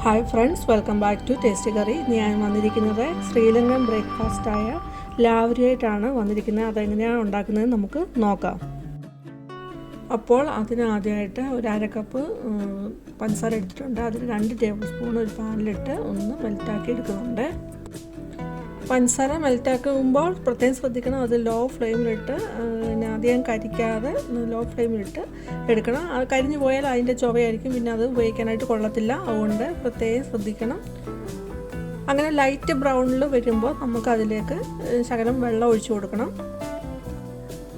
Hi friends, welcome back to Tasty Curry. ഞാൻ വന്നിരിക്കുന്നത് Sri Lankan breakfast ആയ ലാവരിയായിട്ടാണ് വന്നിരിക്കുന്നത്. അതെങ്ങനെയാണ് ഉണ്ടാക്കുന്നത് നമുക്ക് നോക്കാം. അപ്പോൾ അതിന് ആദ്യമായിട്ട് ഒരു അര കപ്പ് പഞ്ചസാര എടുത്തിട്ടുണ്ട്. അതിൽ 2 ടേബിൾ സ്പൂൺ ഒരു പാനിലിട്ട് ഒന്ന് മെൽറ്റാക്കി എടുക്കുന്നുണ്ട്. പഞ്ചസാര മെൽറ്റാക്കുമ്പോൾ പ്രത്യേകം ശ്രദ്ധിക്കണം, അത് ലോ ഫ്ലെയിമിലിട്ട് അധികം കരിക്കാതെ ലോ ഫ്ലെയിമിലിട്ട് എടുക്കണം. അത് കരിഞ്ഞു പോയാൽ അതിൻ്റെ ചുവയായിരിക്കും, പിന്നെ അത് ഉപയോഗിക്കാനായിട്ട് കൊള്ളത്തില്ല. അതുകൊണ്ട് പ്രത്യേകം ശ്രദ്ധിക്കണം. അങ്ങനെ ലൈറ്റ് ബ്രൗണിൽ വരുമ്പോൾ നമുക്കതിലേക്ക് ശകലം വെള്ളം ഒഴിച്ചു കൊടുക്കണം.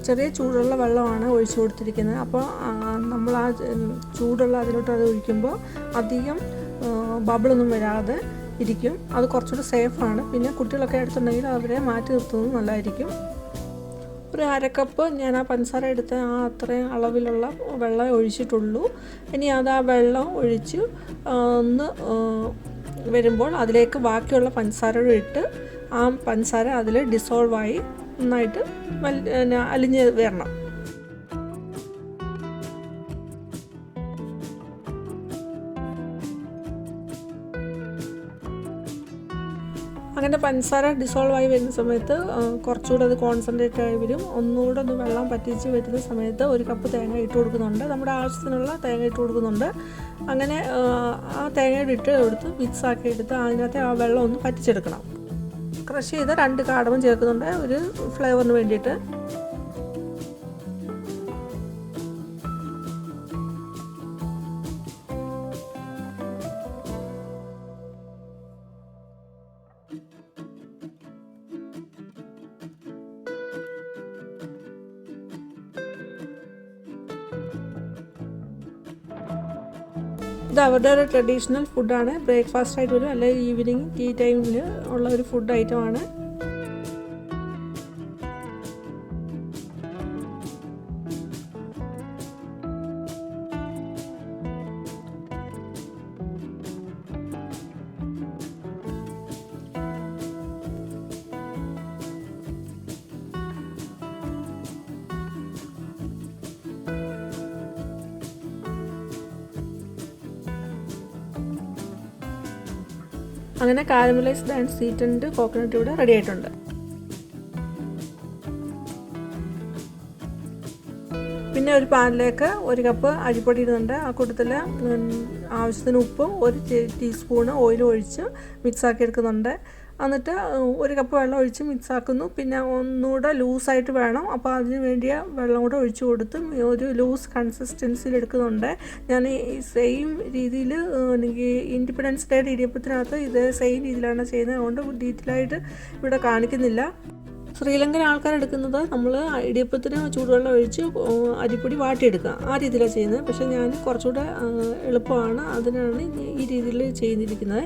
ചെറിയ ചൂടുള്ള വെള്ളമാണ് ഒഴിച്ചു കൊടുത്തിരിക്കുന്നത്. അപ്പോൾ നമ്മൾ ആ ചൂടുള്ള അതിലോട്ട് അത് ഒഴിക്കുമ്പോൾ അധികം ബബിളൊന്നും വരാതെ ഇരിക്കും. അത് കുറച്ചുകൂടി സേഫാണ്. പിന്നെ കുട്ടികളൊക്കെ എടുത്തുണ്ടെങ്കിൽ അവരെ മാറ്റി നിർത്തുന്നത് നല്ലതായിരിക്കും. ഒരു അരക്കപ്പ് ഞാൻ ആ പഞ്ചസാര എടുത്ത അത്രയും അളവിലുള്ള വെള്ളം ഒഴിച്ചിട്ടുള്ളൂ. ഇനി അത് ആ വെള്ളം ഒഴിച്ച് ഒന്ന് വരുമ്പോൾ അതിലേക്ക് ബാക്കിയുള്ള പഞ്ചസാര ഇട്ട് ആ പഞ്ചസാര അതിൽ ഡിസോൾവായി നന്നായിട്ട് അലിഞ്ഞ് വരണം. അങ്ങനെ പഞ്ചസാര ഡിസോൾവ് ആയി വരുന്ന സമയത്ത് കുറച്ചുകൂടെ അത് കോൺസെൻട്രേറ്റ് ആയി വരും. ഒന്നുകൂടെ ഒന്ന് വെള്ളം പറ്റിച്ച് വരുന്ന സമയത്ത് ഒരു കപ്പ് തേങ്ങ ഇട്ട് കൊടുക്കുന്നുണ്ട്. നമ്മുടെ ആവശ്യത്തിനുള്ള തേങ്ങ ഇട്ട് കൊടുക്കുന്നുണ്ട്. അങ്ങനെ ആ തേങ്ങയുടെ ഇട്ട് എടുത്ത് മിക്സ് ആക്കി എടുത്ത് അതിനകത്ത് ആ വെള്ളം ഒന്ന് പറ്റിച്ചെടുക്കണം. ക്രഷ് ചെയ്ത് 2 കാടമം ചേർക്കുന്നുണ്ട് ഒരു ഫ്ലേവറിന് വേണ്ടിയിട്ട്. ഇത് അവരുടെ ഒരു ട്രഡീഷണൽ ഫുഡാണ്. ബ്രേക്ക്ഫാസ്റ്റ് ആയിട്ട് വരും, അല്ലെങ്കിൽ ഈവനിങ് ടീ ടൈമിൽ ഉള്ള ഒരു ഫുഡ് ഐറ്റമാണ്. അങ്ങനെ കാരമലൈസ്ഡ് ആൻഡ് സ്വീറ്റൻഡ് കോക്കനട്ട് ഇവിടെ റെഡി ആയിട്ടുണ്ട്. പിന്നെ ഒരു പാനിലേക്ക് 1 കപ്പ് അരിപ്പൊടി ഇടുന്നുണ്ട്. ആ കൂട്ടത്തിൽ ആവശ്യത്തിന് ഉപ്പും 1 ടീസ്പൂണ് ഓയിലും ഒഴിച്ച് മിക്സാക്കി എടുക്കുന്നുണ്ട്. എന്നിട്ട് 1 കപ്പ് വെള്ളം ഒഴിച്ച് മിക്സാക്കുന്നു. പിന്നെ ഒന്നുകൂടെ ലൂസായിട്ട് വേണം, അപ്പോൾ അതിന് വേണ്ടിയ വെള്ളം കൂടെ ഒഴിച്ചു കൊടുത്ത് ഒരു ലൂസ് കൺസിസ്റ്റൻസിയിൽ എടുക്കുന്നുണ്ട്. ഞാൻ ഈ സെയിം രീതിയിൽ എനിക്ക് ഇൻഡിപെൻഡൻസ് ഡേയുടെ ഇടിയപ്പത്തിനകത്ത് ഇത് സെയിം രീതിയിലാണ് ചെയ്യുന്നത്. അതുകൊണ്ട് ഡീറ്റെയിലായിട്ട് ഇവിടെ കാണിക്കുന്നില്ല. ശ്രീലങ്കൻ ആൾക്കാർ എടുക്കുന്നത് നമ്മൾ ഇടിയപ്പത്തിന് ചൂടുവെള്ളം ഒഴിച്ച് അരിപ്പൊടി വാട്ടിയെടുക്കുക, ആ രീതിയിലാണ് ചെയ്യുന്നത്. പക്ഷേ ഞാൻ കുറച്ചുകൂടെ എളുപ്പമാണ്, അതിനാണ് ഈ രീതിയിൽ ചെയ്തിരിക്കുന്നത്.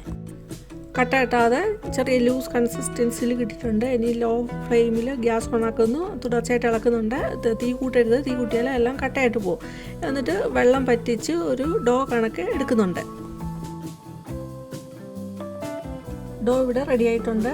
കട്ട കെട്ടാതെ ചെറിയ ലൂസ് കൺസിസ്റ്റൻസിയിൽ കിട്ടിയിട്ടുണ്ട്. ഇനി ലോ ഫ്ലെയിമിൽ ഗ്യാസ് ഓണാക്കുന്നു, തുടർച്ചയായിട്ട് ഇളക്കുന്നുണ്ട്. തീ കൂട്ടരുത്, തീ കൂട്ടിയാൽ എല്ലാം കട്ടയായിട്ട് പോകും. എന്നിട്ട് വെള്ളം പറ്റിച്ച് ഒരു ഡോ കണക്ക് എടുക്കുന്നുണ്ട്. ഡോ ഇവിടെ റെഡി ആയിട്ടുണ്ട്.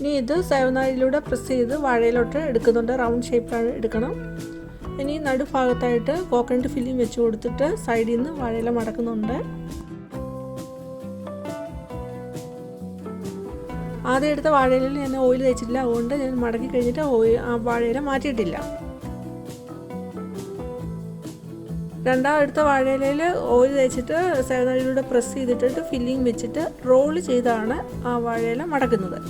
ഇനി ഇത് സേവനാഴിയിലൂടെ പ്രസ് ചെയ്ത് വാഴയിലോട്ട് എടുക്കുന്നുണ്ട്. റൗണ്ട് ഷേപ്പിലാണ് എടുക്കണം. ഇനി നടുഭാഗത്തായിട്ട് കോക്കനട്ട് ഫില്ലിങ് വെച്ച് കൊടുത്തിട്ട് സൈഡിൽ നിന്ന് വാഴയില മടക്കുന്നുണ്ട്. ആദ്യം എടുത്ത വാഴയിലയിൽ ഞാൻ ഓയിൽ തേച്ചിട്ടില്ല, അതുകൊണ്ട് ഞാൻ മടക്കി കഴിഞ്ഞിട്ട് ആ വാഴയില മാറ്റിയിട്ടില്ല. രണ്ടാമത് എടുത്ത വാഴയിലയിൽ ഓയിൽ തേച്ചിട്ട് സേവനാഴിയിലൂടെ പ്രസ് ചെയ്തിട്ട് ഫില്ലിങ് വെച്ചിട്ട് റോൾ ചെയ്താണ് ആ വാഴയില മടക്കുന്നത്.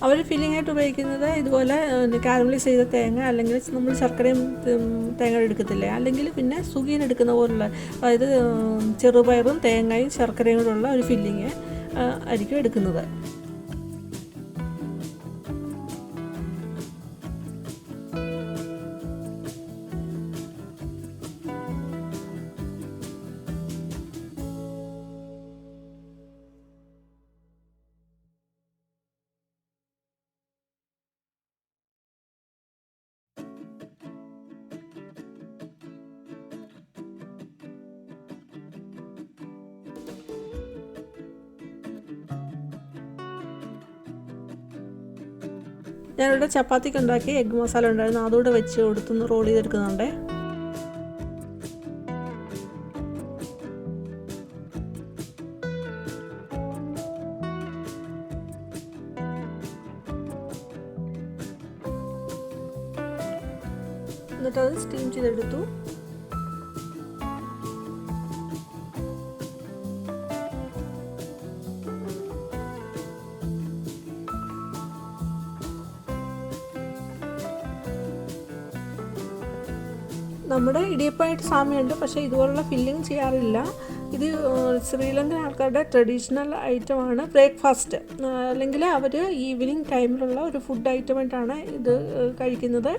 അവർ ഫില്ലിംഗ് ആയിട്ട് ഉപയോഗിക്കുന്നത് ഇതുപോലെ കാരമലൈസ് ചെയ്ത തേങ്ങ, അല്ലെങ്കിൽ നമ്മൾ ശർക്കരയും തേങ്ങ എടുക്കത്തില്ലേ, അല്ലെങ്കിൽ പിന്നെ സുഗീൻ എടുക്കുന്ന പോലുള്ള, അതായത് ചെറുപയറും തേങ്ങയും ശർക്കരയും കൂടെയുള്ള ഒരു ഫില്ലിങ് ആയിരിക്കും എടുക്കുന്നത്. ഞാനിവിടെ ചപ്പാത്തിക്ക് ഉണ്ടാക്കി എഗ്ഗ് മസാല ഉണ്ടായിരുന്നു, അതുകൂടെ വെച്ച് കൊടുത്തൊന്ന് റോൾ ചെയ്തെടുക്കുന്നുണ്ട്. എന്നിട്ടത് സ്റ്റീം ചെയ്തെടുത്തു. നമ്മുടെ ഇടിയപ്പമായിട്ട് സാമ്യമുണ്ട്, പക്ഷേ ഇതുപോലുള്ള ഫില്ലിങ് ചെയ്യാറില്ല. ഇത് ശ്രീലങ്കൻ ആൾക്കാരുടെ ട്രഡീഷണൽ ഐറ്റമാണ് ബ്രേക്ക്ഫാസ്റ്റ്, അല്ലെങ്കിൽ അവർ ഈവനിങ് ടൈമിലുള്ള ഒരു ഫുഡ് ഐറ്റമായിട്ടാണ് ഇത് കഴിക്കുന്നത്.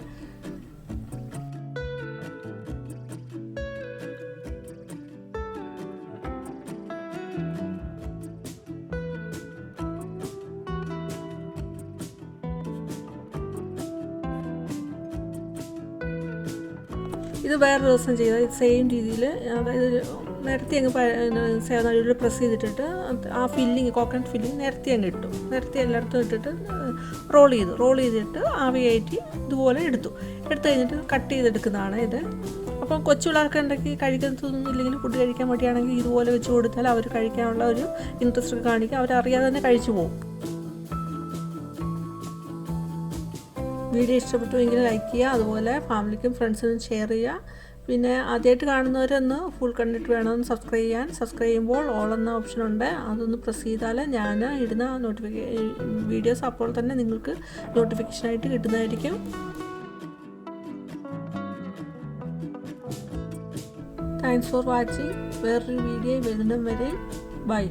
ഇത് വേറൊരു ദിവസം ചെയ്താൽ സെയിം രീതിയിൽ, അതായത് നേരത്തെ അങ്ങ് സേവനാഴിയിൽ പ്രസ് ചെയ്തിട്ടിട്ട് ആ ഫില്ലിങ്, കോക്കനട്ട് ഫില്ലിങ് നേരത്തെ അങ്ങ് ഇട്ടു. നേരത്തെ എല്ലായിടത്തും ഇട്ടിട്ട് റോൾ ചെയ്തിട്ട് ആവി കയറ്റി ഇതുപോലെ എടുത്തു കഴിഞ്ഞിട്ട് കട്ട് ചെയ്തെടുക്കുന്നതാണ് ഇത്. അപ്പം കൊച്ചു പിള്ളേർക്ക് ഉണ്ടെങ്കിൽ കഴിക്കുന്നതൊന്നുമില്ലെങ്കിൽ, ഫുഡ് കഴിക്കാൻ വേണ്ടിയാണെങ്കിൽ ഇതുപോലെ വെച്ച് കൊടുത്താൽ അവർ കഴിക്കാനുള്ള ഒരു ഇൻട്രസ്റ്റ് കാണിക്കുക, അവരറിയാതെ തന്നെ കഴിച്ചു പോകും. വീഡിയോ ഇഷ്ടപ്പെട്ടുവെങ്കിൽ ലൈക്ക് ചെയ്യുക, അതുപോലെ ഫാമിലിക്കും ഫ്രണ്ട്സിനും ഷെയർ ചെയ്യുക. പിന്നെ ആദ്യമായിട്ട് കാണുന്നവരൊന്ന് ഫുൾ കണ്ടിട്ട് വേണമെന്ന് സബ്സ്ക്രൈബ് ചെയ്യുമ്പോൾ ഓൾ എന്ന ഓപ്ഷനുണ്ട്, അതൊന്ന് പ്രസ് ചെയ്താൽ ഞാൻ ഇടുന്ന വീഡിയോസ് അപ്പോൾ തന്നെ നിങ്ങൾക്ക് നോട്ടിഫിക്കേഷനായിട്ട് കിട്ടുന്നതായിരിക്കും. Thanks for watching. വേറൊരു വീഡിയോ വരുന്നിടം വരെ ബൈ.